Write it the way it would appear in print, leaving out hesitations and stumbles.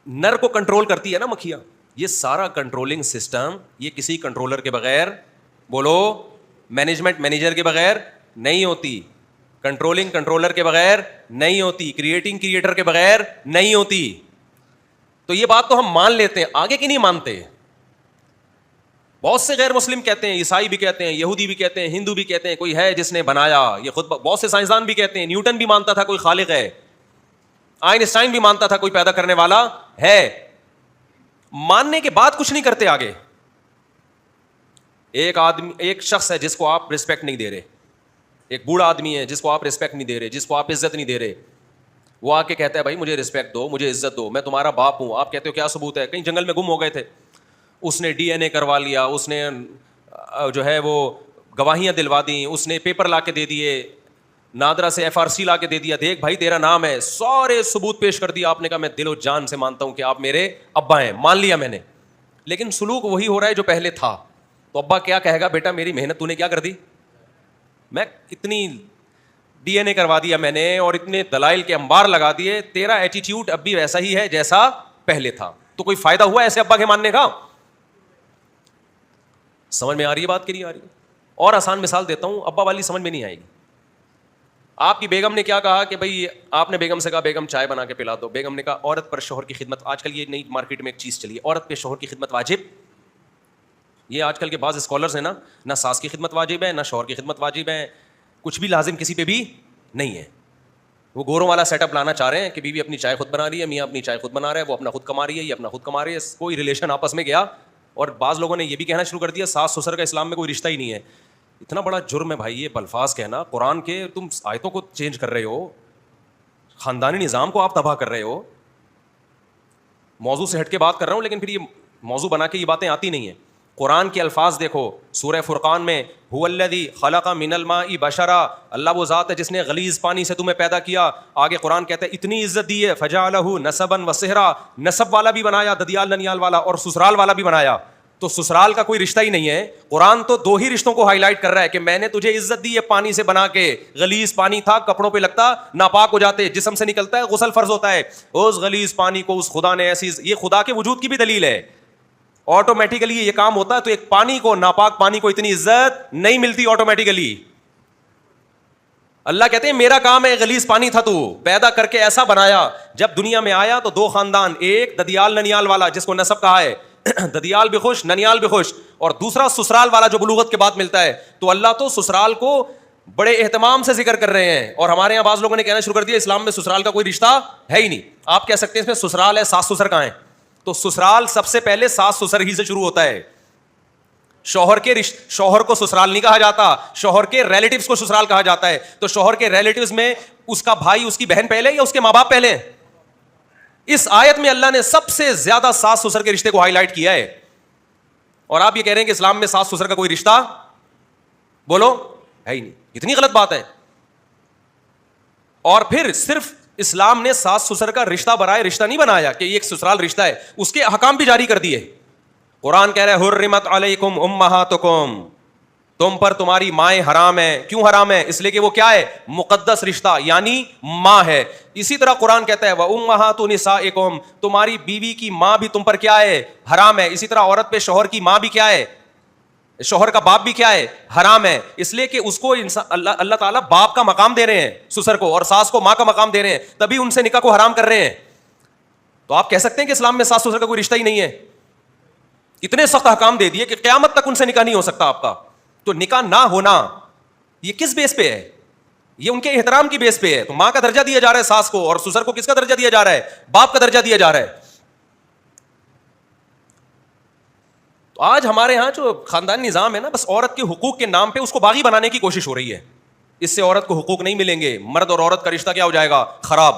نر کو کنٹرول کرتی ہے نا مکھیاں, یہ سارا کنٹرولنگ سسٹم یہ کسی کنٹرولر کے بغیر, بولو مینجمنٹ مینیجر کے بغیر نہیں ہوتی, کنٹرولنگ کنٹرولر کے بغیر نہیں ہوتی, کریٹنگ کریٹر کے بغیر نہیں ہوتی. تو یہ بات تو ہم مان لیتے ہیں, آگے کی نہیں مانتے. بہت سے غیر مسلم کہتے ہیں, عیسائی بھی کہتے ہیں, یہودی بھی کہتے ہیں, ہندو بھی کہتے ہیں کوئی ہے جس نے بنایا, یہ خود بہت سے سائنسدان بھی کہتے ہیں, نیوٹن بھی مانتا تھا کوئی خالق ہے, آئنسٹائن بھی مانتا تھا کوئی پیدا کرنے والا ہے. ماننے کے بعد کچھ نہیں کرتے آگے. ایک شخص ہے جس کو آپ رسپیکٹ نہیں دے رہے, ایک بوڑھا آدمی ہے جس کو آپ رسپیکٹ نہیں دے رہے, جس کو آپ عزت نہیں دے رہے, وہ آ کے کہتا ہے بھائی مجھے رسپیکٹ دو, مجھے عزت دو, میں تمہارا باپ ہوں. آپ کہتے ہو کیا ثبوت ہے؟ کہیں جنگل میں گم ہو گئے تھے, اس نے ڈی این اے کروا لیا, اس نے جو ہے وہ گواہیاں دلوا دیں, اس نے پیپر لا کے دے دیے, نادرا سے ایف آر سی لا کے دے دیا, دیکھ بھائی تیرا نام ہے, سارے ثبوت پیش کر دیا. آپ نے کہا میں دل و جان سے مانتا ہوں کہ آپ میرے ابا ہیں, مان لیا میں نے, لیکن سلوک وہی ہو رہا ہے جو پہلے تھا. تو ابا کیا کہے گا, بیٹا میری محنت تو نے کیا کر دی, میں اتنی ڈی این اے کروا دیا میں نے اور اتنے دلائل کے انبار لگا دیے, تیرا ایٹیٹیوڈ اب بھی ویسا ہی ہے جیسا پہلے تھا. تو کوئی فائدہ ہوا ایسے ابا کے ماننے کا؟ سمجھ میں آ رہی ہے بات کی نہیں آ رہی؟ اور آسان مثال دیتا ہوں, ابا والی سمجھ میں نہیں آئے گی. آپ کی بیگم نے کیا کہا کہ بھائی, آپ نے بیگم سے کہا بیگم چائے بنا کے پلا دو, بیگم نے کہا عورت پر شوہر کی خدمت, آج کل یہ نئی مارکیٹ میں ایک چیز چلی ہے, عورت پہ شوہر کی خدمت واجب. یہ آج کل کے بعض اسکالرز ہیں نا, نہ ساس کی خدمت واجب ہے, نہ شوہر کی خدمت واجب ہے, کچھ بھی لازم کسی پہ بھی نہیں ہے. وہ گوروں والا سیٹ اپ لانا چاہ رہے ہیں کہ بیوی اپنی چائے خود بنا رہی ہے, میاں اپنی چائے خود بنا رہا ہے, وہ اپنا خود کما رہی ہے, یہ اپنا خود کما رہی ہے, کوئی ریلیشن آپس میں گیا. اور بعض لوگوں نے یہ بھی کہنا شروع کر دیا ساس سسر کا اسلام میں کوئی رشتہ ہی نہیں ہے. اتنا بڑا جرم ہے بھائی یہ الفاظ کہنا, قرآن کے تم آیتوں کو چینج کر رہے ہو, خاندانی نظام کو آپ تباہ کر رہے ہو. موضوع سے ہٹ کے بات کر رہا ہوں, لیکن پھر یہ موضوع بنا کے یہ باتیں آتی نہیں ہیں. قرآن کے الفاظ دیکھو, سورہ فرقان میں هو الذی خلق من الماء بشرا, اللہ وہ ذات ہے جس نے غلیظ پانی سے تمہیں پیدا کیا. آگے قرآن کہتا ہے اتنی عزت دی ہے, فجعلہ نسبا وصہرا, نسب والا بھی بنایا, ددیال ننیال والا, اور سسرال والا بھی بنایا. تو سسرال کا کوئی رشتہ ہی نہیں ہے. قرآن تو دو ہی رشتوں کو ہائی لائٹ کر رہا ہے کہ میں نے تجھے عزت دی ہے پانی سے بنا کے. غلیظ پانی تھا, کپڑوں پہ لگتا, ناپاک ہو جاتے, جسم سے نکلتا ہے, غسل فرض ہوتا ہے. اس غلیظ پانی کو اس خدا نے ایسی, یہ خدا کے وجود کی بھی دلیل ہے, آٹومیٹیکلی یہ کام ہوتا ہے. تو ایک پانی کو, ناپاک پانی کو اتنی عزت نہیں ملتی آٹومیٹیکلی. اللہ کہتے ہیں میرا کام ہے, غلیظ پانی تھا تو پیدا کر کے ایسا بنایا. جب دنیا میں آیا تو دو خاندان, ایک ددیال ننیال والا جس کو نسب کہا ہے, ددیال بھی خوش ننیال بھی خوش, اور دوسرا سسرال والا جو بلوغت کے بعد ملتا ہے. تو اللہ تو سسرال کو بڑے اہتمام سے ذکر کر رہے ہیں, اور ہمارے یہاں بعض لوگوں نے کہنا شروع کر دیا اسلام میں سسرال کا کوئی رشتہ ہے ہی نہیں. آپ کہہ سکتے ہیں اس میں سسرال ہے, ساس سسر کہاں ہیں؟ تو سسرال سب سے پہلے ساس سسر ہی سے شروع ہوتا ہے. شوہر کو سسرال نہیں کہا جاتا, شوہر کے ریلیٹیوز کو سسرال کہا جاتا ہے. تو شوہر کے ریلیٹیوز میں اس کا بھائی, اس کی بہن پہلے یا اس کے ماں باپ پہلے؟ اس آیت میں اللہ نے سب سے زیادہ ساس سسر کے رشتے کو ہائی لائٹ کیا ہے. اور آپ یہ کہہ رہے ہیں کہ اسلام میں ساس سسر کا کوئی رشتہ بولو ہے ہی نہیں. اتنی غلط بات ہے. اور پھر صرف اسلام نے ساس سسر کا رشتہ برائے رشتہ نہیں بنایا کہ یہ ایک سسرال رشتہ ہے, اس کے احکام بھی جاری کر دیے. قرآن کہہ رہا ہے حرمت علیکم امہاتکم, تم پر تمہاری مائیں حرام ہیں. کیوں حرام ہے؟ اس لیے کہ وہ کیا ہے, مقدس رشتہ یعنی ماں ہے. اسی طرح قرآن کہتا ہے وامہات نسائکم, تمہاری بیوی کی ماں بھی تم پر کیا ہے, حرام ہے. اسی طرح عورت پہ شوہر کی ماں بھی کیا ہے, شوہر کا باپ بھی کیا ہے, حرام ہے. اس لیے کہ اس کو اللہ تعالیٰ باپ کا مقام دے رہے ہیں سسر کو, اور ساس کو ماں کا مقام دے رہے ہیں, تبھی ان سے نکاح کو حرام کر رہے ہیں. تو آپ کہہ سکتے ہیں کہ اسلام میں ساس سسر کا کوئی رشتہ ہی نہیں ہے. اتنے سخت احکام دے دیے کہ قیامت تک ان سے نکاح نہیں ہو سکتا آپ کا. تو نکاح نہ ہونا یہ کس بیس پہ ہے؟ یہ ان کے احترام کی بیس پہ ہے. تو ماں کا درجہ دیا جا رہا ہے ساس کو, اور سسر کو کس کا درجہ دیا جا رہا ہے, باپ کا درجہ دیا جا رہا ہے. تو آج ہمارے ہاں جو خاندانی نظام ہے نا, بس عورت کے حقوق کے نام پہ اس کو باغی بنانے کی کوشش ہو رہی ہے. اس سے عورت کو حقوق نہیں ملیں گے, مرد اور عورت کا رشتہ کیا ہو جائے گا, خراب.